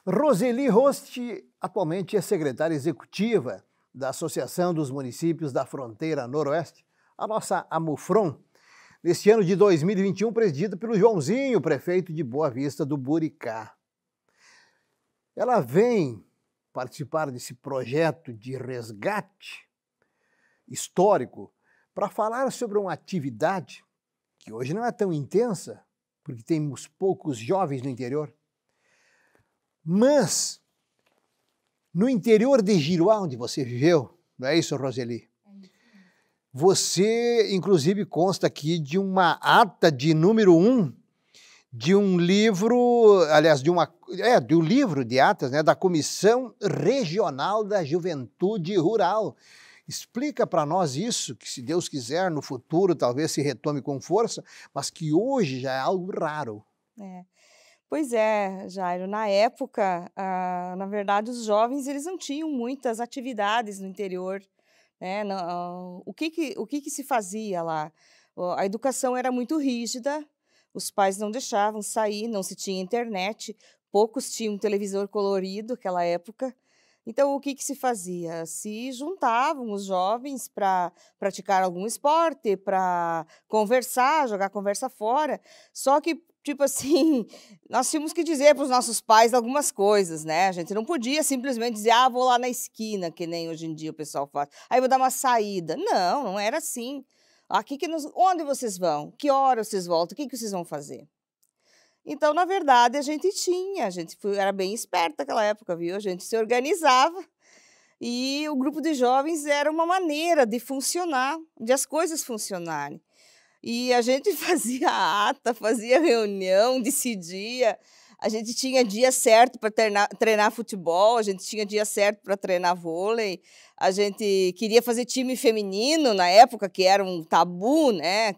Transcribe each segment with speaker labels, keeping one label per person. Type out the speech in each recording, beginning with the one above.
Speaker 1: Roseli Rost atualmente é secretária executiva da Associação dos Municípios da Fronteira Noroeste, a nossa AMUFRON, neste ano de 2021, presidida pelo Joãozinho, prefeito de Boa Vista do Buricá. Ela vem participar desse projeto de resgate histórico para falar sobre uma atividade que hoje não é tão intensa, porque temos poucos jovens no interior, mas no interior de Giruá, onde você viveu, não é isso, Roseli? Você, inclusive, consta aqui de uma ata de número 1 de um livro, aliás, de um livro de atas, né, da Comissão Regional da Juventude Rural. Explica para nós isso, que se Deus quiser, no futuro talvez se retome com força, mas que hoje já é algo raro.
Speaker 2: Pois é, Jairo, na época, na verdade, os jovens eles não tinham muitas atividades no interior, né? O que que se fazia lá? A educação era muito rígida, os pais não deixavam sair, não se tinha internet, poucos tinham televisor colorido naquela época. Então, o que que se fazia? Se juntavam os jovens para praticar algum esporte, para conversar, jogar conversa fora. Só que, tipo assim, nós tínhamos que dizer para os nossos pais algumas coisas, né? A gente não podia simplesmente dizer, vou lá na esquina, que nem hoje em dia o pessoal faz. Aí vou dar uma saída. Não, não era assim. Onde vocês vão? Que hora vocês voltam? O que que vocês vão fazer? Então, na verdade, a gente era bem esperta naquela época, viu? A gente se organizava e o grupo de jovens era uma maneira de funcionar, de as coisas funcionarem. E a gente fazia ata, fazia reunião, decidia. A gente tinha dia certo para treinar futebol, a gente tinha dia certo para treinar vôlei. A gente queria fazer time feminino na época, que era um tabu, né?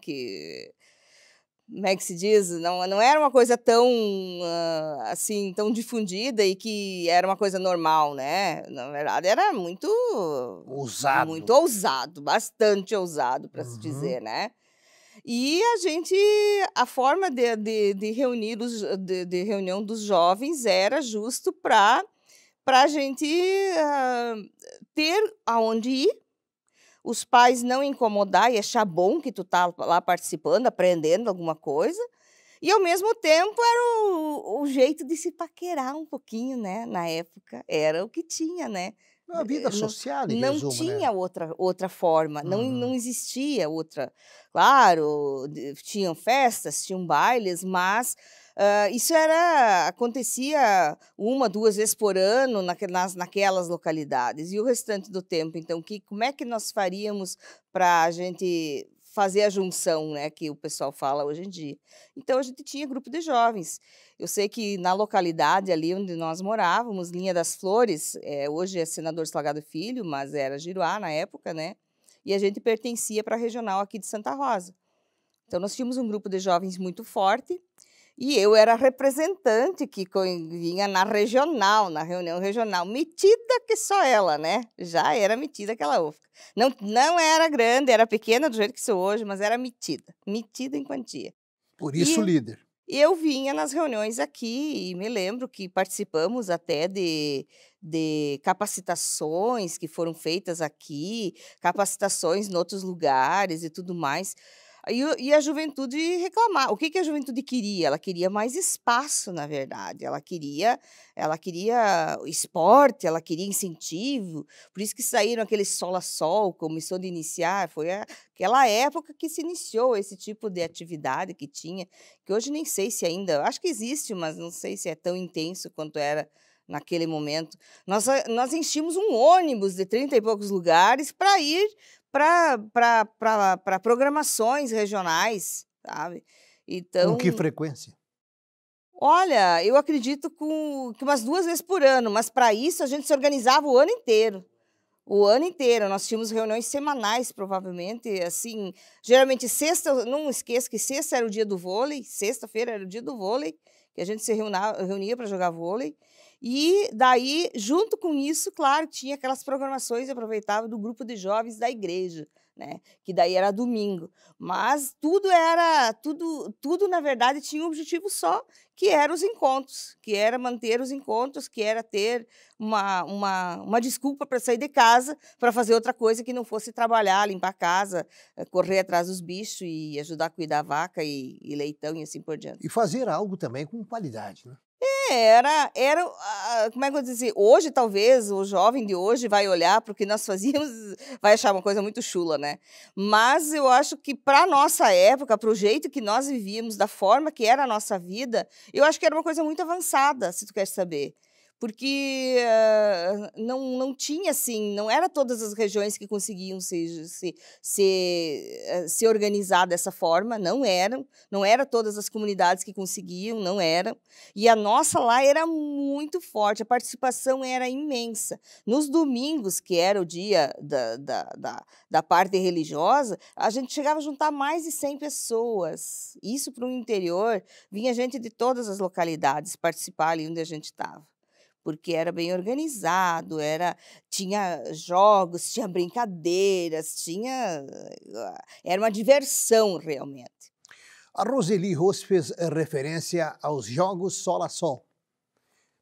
Speaker 2: Como é que se diz? Não era uma coisa tão, assim, tão difundida e que era uma coisa normal, né? Na verdade, era muito ousado, bastante ousado, para se dizer, né? E a forma de reunião dos jovens era justo para a gente ter aonde ir, os pais não incomodar e achar bom que tu tá lá participando, aprendendo alguma coisa, e ao mesmo tempo era o jeito de se paquerar um pouquinho, né, na época, era o que tinha, né.
Speaker 1: A vida
Speaker 2: Não
Speaker 1: social, em
Speaker 2: não
Speaker 1: resumo, né?
Speaker 2: tinha outra forma, não
Speaker 1: Uhum.
Speaker 2: existia outra. Claro, tinham festas, tinham bailes, mas isso acontecia 1, 2 vezes por ano naquelas localidades. E o restante do tempo, então, como é que nós faríamos para a gente fazer a junção, né, que o pessoal fala hoje em dia? Então, a gente tinha grupo de jovens. Eu sei que na localidade ali onde nós morávamos, Linha das Flores, hoje é Senador Salgado Filho, mas era Giruá na época, né? E a gente pertencia para a regional aqui de Santa Rosa. Então, nós tínhamos um grupo de jovens muito forte. E eu era a representante que vinha na reunião regional, metida que só ela, né? Já era metida aquela UFCA. Não era grande, era pequena do jeito que sou hoje, mas era metida em quantia.
Speaker 1: Por isso,
Speaker 2: E
Speaker 1: líder.
Speaker 2: eu vinha nas reuniões aqui e me lembro que participamos até de capacitações que foram feitas aqui, capacitações em outros lugares e tudo mais. E a juventude reclamar. O que que a juventude queria? Ela queria mais espaço, na verdade. Ela queria esporte, ela queria incentivo. Por isso que saíram aqueles Sol a Sol, começou de iniciar. Foi aquela época que se iniciou esse tipo de atividade que tinha, que hoje nem sei se ainda, acho que existe, mas não sei se é tão intenso quanto era naquele momento. Nós enchíamos um ônibus de 30 e poucos lugares para ir para programações regionais, sabe.
Speaker 1: Com que
Speaker 2: Então,
Speaker 1: frequência?
Speaker 2: olha, eu acredito que umas 2 vezes por ano, mas para isso a gente se organizava o ano inteiro. O ano inteiro, nós tínhamos reuniões semanais, provavelmente, assim, geralmente sexta, não esqueça que sexta era o dia do vôlei, sexta-feira era o dia do vôlei, que a gente se reunia para jogar vôlei, e daí, junto com isso, claro, tinha aquelas programações, eu aproveitava do grupo de jovens da igreja, né, que daí era domingo. Mas tudo na verdade tinha um objetivo só, que era os encontros, que era manter os encontros, que era ter uma desculpa para sair de casa, para fazer outra coisa que não fosse trabalhar, limpar a casa, correr atrás dos bichos e ajudar a cuidar da vaca e leitão e assim por diante.
Speaker 1: E fazer algo também com qualidade, né?
Speaker 2: Como é que eu vou dizer? Hoje, talvez, o jovem de hoje vai olhar para o que nós fazíamos, vai achar uma coisa muito chula, né? Mas eu acho que para a nossa época, para o jeito que nós vivíamos, da forma que era a nossa vida, eu acho que era uma coisa muito avançada, se tu quer saber. Porque não tinha assim, não era todas as regiões que conseguiam se organizar dessa forma, não era todas as comunidades que conseguiam, não eram. E a nossa lá era muito forte, a participação era imensa. Nos domingos, que era o dia da parte religiosa, a gente chegava a juntar mais de 100 pessoas. Isso para o interior, vinha gente de todas as localidades participar ali onde a gente estava. Porque era bem organizado, tinha jogos, tinha brincadeiras, era uma diversão realmente.
Speaker 1: A Roseli Ros fez referência aos Jogos Sol a Sol.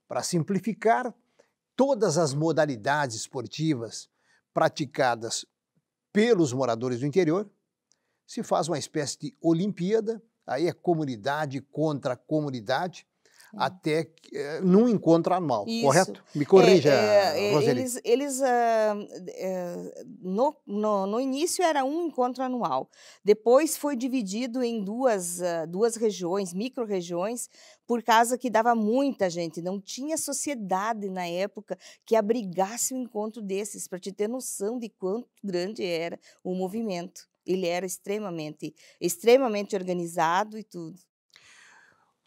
Speaker 1: Para simplificar, todas as modalidades esportivas praticadas pelos moradores do interior, se faz uma espécie de Olimpíada, aí é comunidade contra comunidade, até num encontro anual,
Speaker 2: Isso.
Speaker 1: Correto? Me corrija, Roseli.
Speaker 2: No início era um encontro anual, depois foi dividido em duas regiões, micro-regiões, por causa que dava muita gente, não tinha sociedade na época que abrigasse um encontro desses, para te ter noção de quanto grande era o movimento. Ele era extremamente organizado e tudo.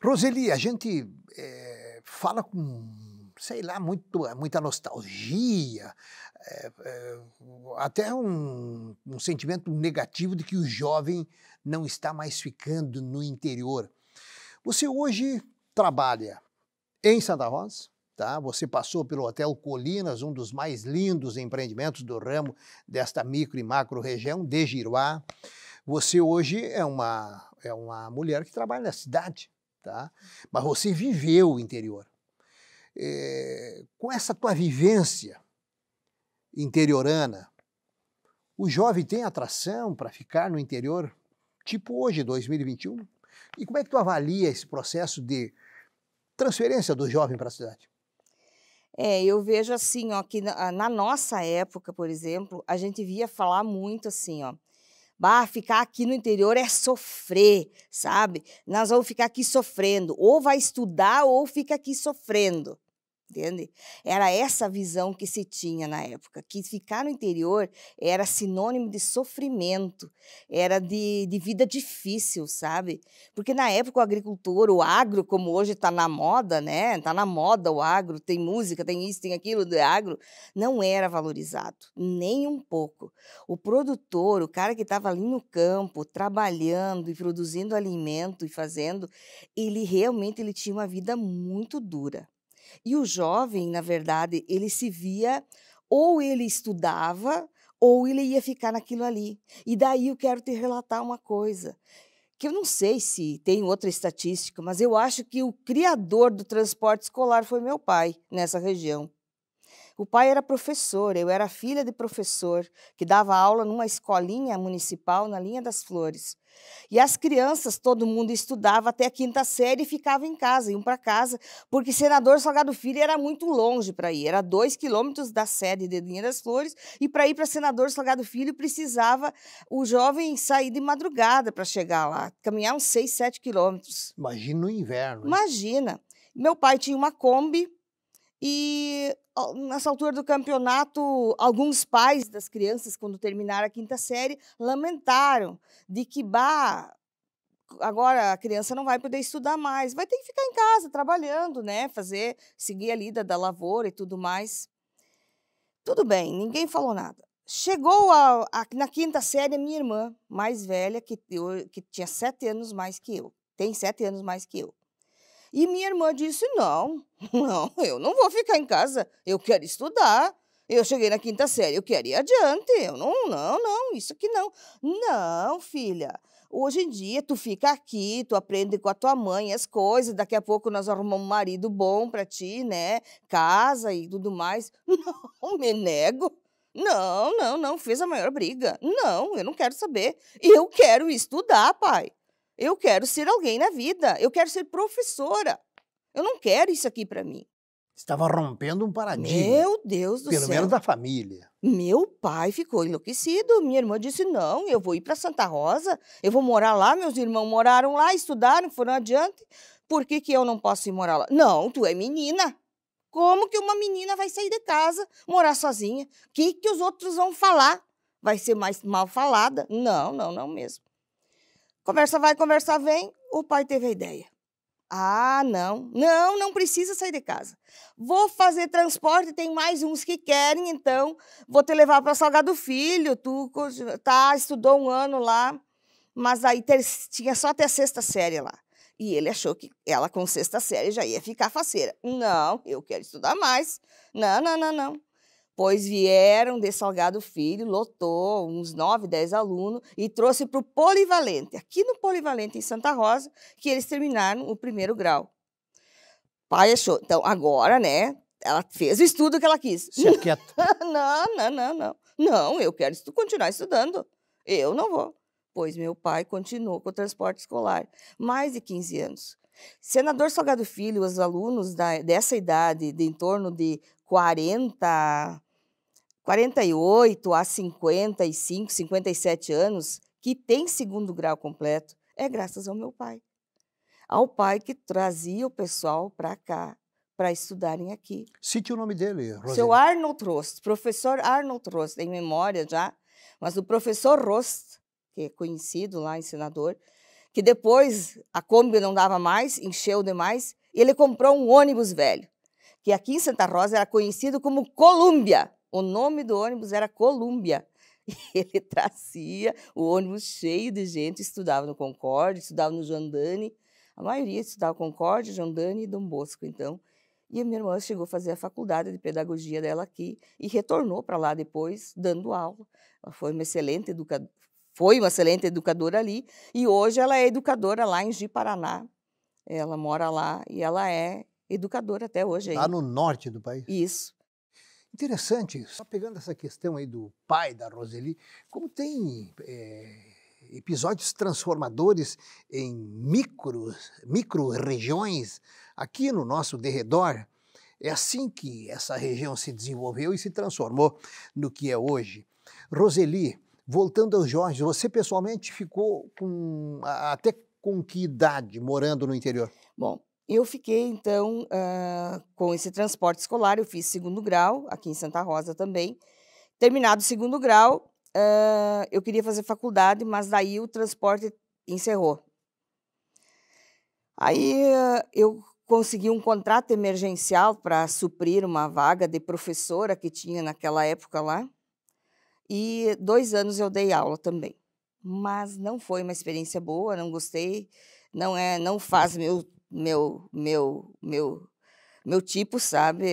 Speaker 1: Roseli, a gente fala com, sei lá, muita nostalgia, até um sentimento negativo de que o jovem não está mais ficando no interior. Você hoje trabalha em Santa Rosa, tá? Você passou pelo Hotel Colinas, um dos mais lindos empreendimentos do ramo desta micro e macro região de Giruá. Você hoje é uma mulher que trabalha na cidade. Tá? Mas você viveu o interior. Com essa tua vivência interiorana, o jovem tem atração para ficar no interior, tipo hoje, 2021? E como é que tu avalia esse processo de transferência do jovem para a cidade?
Speaker 2: Eu vejo assim, ó, que na nossa época, por exemplo, a gente via falar muito assim, ó, ficar aqui no interior é sofrer, sabe? Nós vamos ficar aqui sofrendo. Ou vai estudar ou fica aqui sofrendo. Entende? Era essa a visão que se tinha na época, que ficar no interior era sinônimo de sofrimento, era de vida difícil, sabe? Porque na época o agricultor, o agro, como hoje está na moda, né? Está na moda o agro, tem música, tem isso, tem aquilo do agro, não era valorizado, nem um pouco. O produtor, o cara que estava ali no campo, trabalhando e produzindo alimento e fazendo, ele realmente tinha uma vida muito dura. E o jovem, na verdade, ele se via, ou ele estudava, ou ele ia ficar naquilo ali. E daí eu quero te relatar uma coisa, que eu não sei se tem outra estatística, mas eu acho que o criador do transporte escolar foi meu pai, nessa região. O pai era professor, eu era filha de professor, que dava aula numa escolinha municipal na Linha das Flores. E as crianças, todo mundo estudava até a 5ª série e ficava em casa, iam para casa, porque Senador Salgado Filho era muito longe para ir, era 2 quilômetros da sede de Linha das Flores, e para ir para Senador Salgado Filho precisava o jovem sair de madrugada para chegar lá, caminhar uns 6, 7 quilômetros.
Speaker 1: Imagina no inverno. Hein?
Speaker 2: Imagina. Meu pai tinha uma Kombi, e nessa altura do campeonato, alguns pais das crianças, quando terminaram a 5ª série, lamentaram de que, agora a criança não vai poder estudar mais, vai ter que ficar em casa trabalhando, né? Seguir a lida da lavoura e tudo mais. Tudo bem, ninguém falou nada. Chegou na 5ª série a minha irmã, mais velha, que tinha 7 anos mais que eu, tem 7 anos mais que eu. E minha irmã disse, não, eu não vou ficar em casa, eu quero estudar. Eu cheguei na quinta série, eu quero ir adiante. Eu não, isso aqui não. Não, filha. Hoje em dia, tu fica aqui, tu aprende com a tua mãe as coisas, daqui a pouco nós arrumamos um marido bom para ti, né? Casa e tudo mais. Não, me nego. Não, fez a maior briga. Não, eu não quero saber. Eu quero estudar, pai. Eu quero ser alguém na vida. Eu quero ser professora. Eu não quero isso aqui para mim.
Speaker 1: Estava rompendo um paradigma,
Speaker 2: Meu Deus do
Speaker 1: pelo
Speaker 2: céu.
Speaker 1: menos da família.
Speaker 2: Meu pai ficou enlouquecido. Minha irmã disse: não, eu vou ir para Santa Rosa, eu vou morar lá. Meus irmãos moraram lá, estudaram, foram adiante. Por que que eu não posso ir morar lá? Não, tu é menina. Como que uma menina vai sair de casa, morar sozinha? O que os outros vão falar? Vai ser mais mal falada? Não mesmo. Conversa vai, conversa vem. O pai teve a ideia. Ah, não precisa sair de casa. Vou fazer transporte, tem mais uns que querem, então vou te levar para Salgado Filho. Tu estudou um ano lá, mas aí tinha só até a sexta série lá. E ele achou que ela com sexta série já ia ficar faceira. Não, eu quero estudar mais. Não. Pois vieram de Salgado Filho, lotou uns 9, 10 alunos e trouxe para o Polivalente, aqui no Polivalente, em Santa Rosa, que eles terminaram o primeiro grau. Pai achou. Então, agora, né, ela fez o estudo que ela quis.
Speaker 1: Se aquieta.
Speaker 2: Não, eu quero continuar estudando. Eu não vou. Pois meu pai continuou com o transporte escolar, mais de 15 anos. Senador Salgado Filho, os alunos dessa idade, de em torno de 48 a 55, 57 anos, que tem segundo grau completo, é graças ao meu pai. Ao pai que trazia o pessoal para cá, para estudarem aqui.
Speaker 1: Cite o nome dele, Roseli.
Speaker 2: Seu Arnold Rost, professor Arnold Rost, tem memória já, mas o professor Rost, que é conhecido lá em Senador, que depois a Kombi não dava mais, encheu demais, e ele comprou um ônibus velho, que aqui em Santa Rosa era conhecido como Colúmbia. O nome do ônibus era Colúmbia. E ele trazia o ônibus cheio de gente, estudava no Concorde, estudava no Jandani. A maioria estudava Concorde, Jandani e Dom Bosco, então. E a minha irmã chegou a fazer a faculdade de pedagogia dela aqui e retornou para lá depois, dando aula. Ela foi uma excelente educadora ali, e hoje ela é educadora lá em Ji-Paraná. Ela mora lá e ela é educadora até hoje.
Speaker 1: Lá no norte do país.
Speaker 2: Isso.
Speaker 1: Interessante, só pegando essa questão aí do pai da Roseli, como tem episódios transformadores em micro-regiões aqui no nosso derredor. É assim que essa região se desenvolveu e se transformou no que é hoje. Roseli, voltando ao Jorge, você pessoalmente ficou até com que idade morando no interior?
Speaker 2: Bom, eu fiquei, então, com esse transporte escolar, eu fiz segundo grau, aqui em Santa Rosa também. Terminado o segundo grau, eu queria fazer faculdade, mas daí o transporte encerrou. Aí eu consegui um contrato emergencial para suprir uma vaga de professora que tinha naquela época lá. E 2 anos eu dei aula também. Mas não foi uma experiência boa, não gostei, não faz meu tipo, sabe?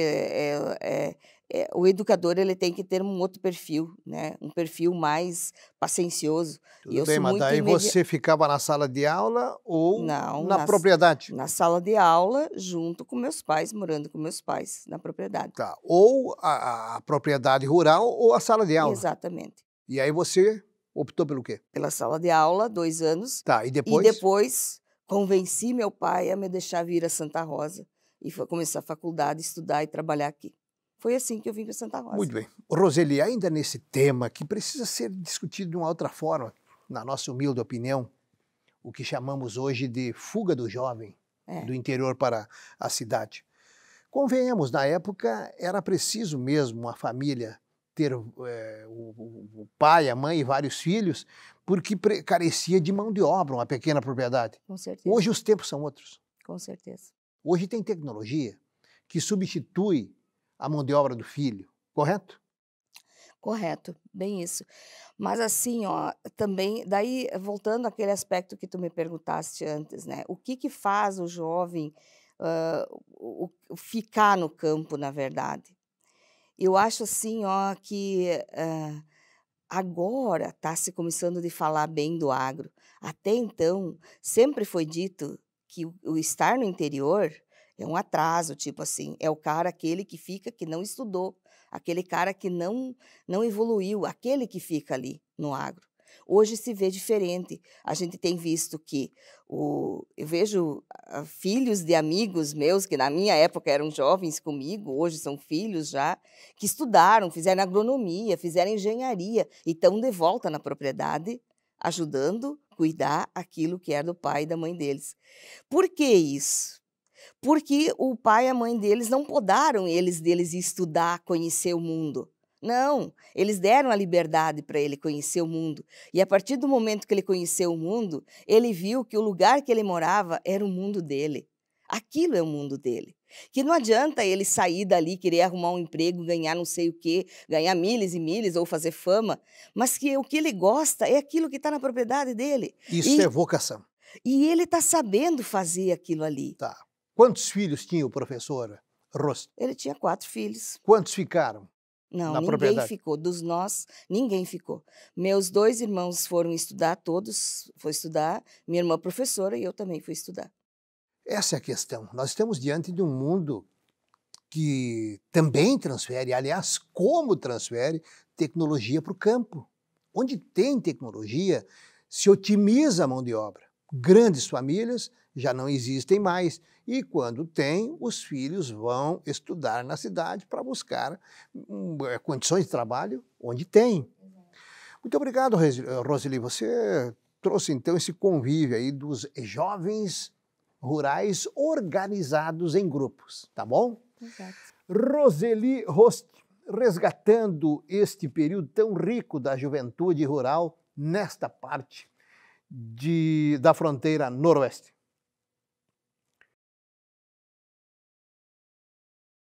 Speaker 2: O educador ele tem que ter um outro perfil, né? Um perfil mais paciencioso.
Speaker 1: Tudo bem, mas daí você ficava na sala de aula ou na propriedade?
Speaker 2: Na sala de aula, junto com meus pais, morando com meus pais na propriedade.
Speaker 1: Tá. Ou a propriedade rural ou a sala de aula.
Speaker 2: Exatamente.
Speaker 1: E aí você optou pelo quê?
Speaker 2: Pela sala de aula, 2 anos.
Speaker 1: Tá, e depois?
Speaker 2: E depois convenci meu pai a me deixar vir a Santa Rosa e começar a faculdade, estudar e trabalhar aqui. Foi assim que eu vim para Santa Rosa.
Speaker 1: Muito bem. Roseli, ainda nesse tema que precisa ser discutido de uma outra forma, na nossa humilde opinião, o que chamamos hoje de fuga do jovem, do interior para a cidade. Convenhamos, na época era preciso mesmo uma família ter o pai, a mãe e vários filhos, porque carecia de mão de obra, uma pequena propriedade.
Speaker 2: Com certeza.
Speaker 1: Hoje os tempos são outros.
Speaker 2: Com certeza.
Speaker 1: Hoje tem tecnologia que substitui a mão de obra do filho, correto?
Speaker 2: Correto, bem isso. Mas assim, ó, também, daí, voltando àquele aspecto que tu me perguntaste antes, né? O que faz o jovem ficar no campo, na verdade? Eu acho assim, ó, que agora está se começando de falar bem do agro. Até então, sempre foi dito que o estar no interior é um atraso, tipo assim, é o cara aquele que fica, que não estudou, aquele cara que não evoluiu, aquele que fica ali no agro. Hoje se vê diferente. A gente tem visto que eu vejo filhos de amigos meus, que na minha época eram jovens comigo, hoje são filhos já, que estudaram, fizeram agronomia, fizeram engenharia e estão de volta na propriedade, ajudando a cuidar aquilo que era do pai e da mãe deles. Por que isso? Porque o pai e a mãe deles não podaram deles ir estudar, conhecer o mundo. Não, eles deram a liberdade para ele conhecer o mundo. E a partir do momento que ele conheceu o mundo, ele viu que o lugar que ele morava era o mundo dele. Aquilo é o mundo dele. Que não adianta ele sair dali, querer arrumar um emprego, ganhar não sei o quê, ganhar milhas e milhas ou fazer fama, mas que o que ele gosta é aquilo que está na propriedade dele.
Speaker 1: Isso é vocação.
Speaker 2: E ele está sabendo fazer aquilo ali.
Speaker 1: Tá. Quantos filhos tinha o professor Rost?
Speaker 2: Ele tinha 4 filhos.
Speaker 1: Quantos ficaram
Speaker 2: Não,
Speaker 1: na
Speaker 2: ninguém
Speaker 1: propriedade?
Speaker 2: ficou. Dos nós, ninguém ficou. Meus 2 irmãos foram estudar, todos foram estudar. Minha irmã professora e eu também fui estudar.
Speaker 1: Essa é a questão. Nós estamos diante de um mundo que também transfere, aliás, como transfere tecnologia para o campo. Onde tem tecnologia, se otimiza a mão de obra. Grandes famílias já não existem mais. E quando tem, os filhos vão estudar na cidade para buscar condições de trabalho onde tem. Muito obrigado, Roseli. Você trouxe então esse convívio aí dos jovens rurais organizados em grupos, tá bom?
Speaker 2: Exato.
Speaker 1: Roseli Rost, resgatando este período tão rico da juventude rural nesta parte da fronteira noroeste.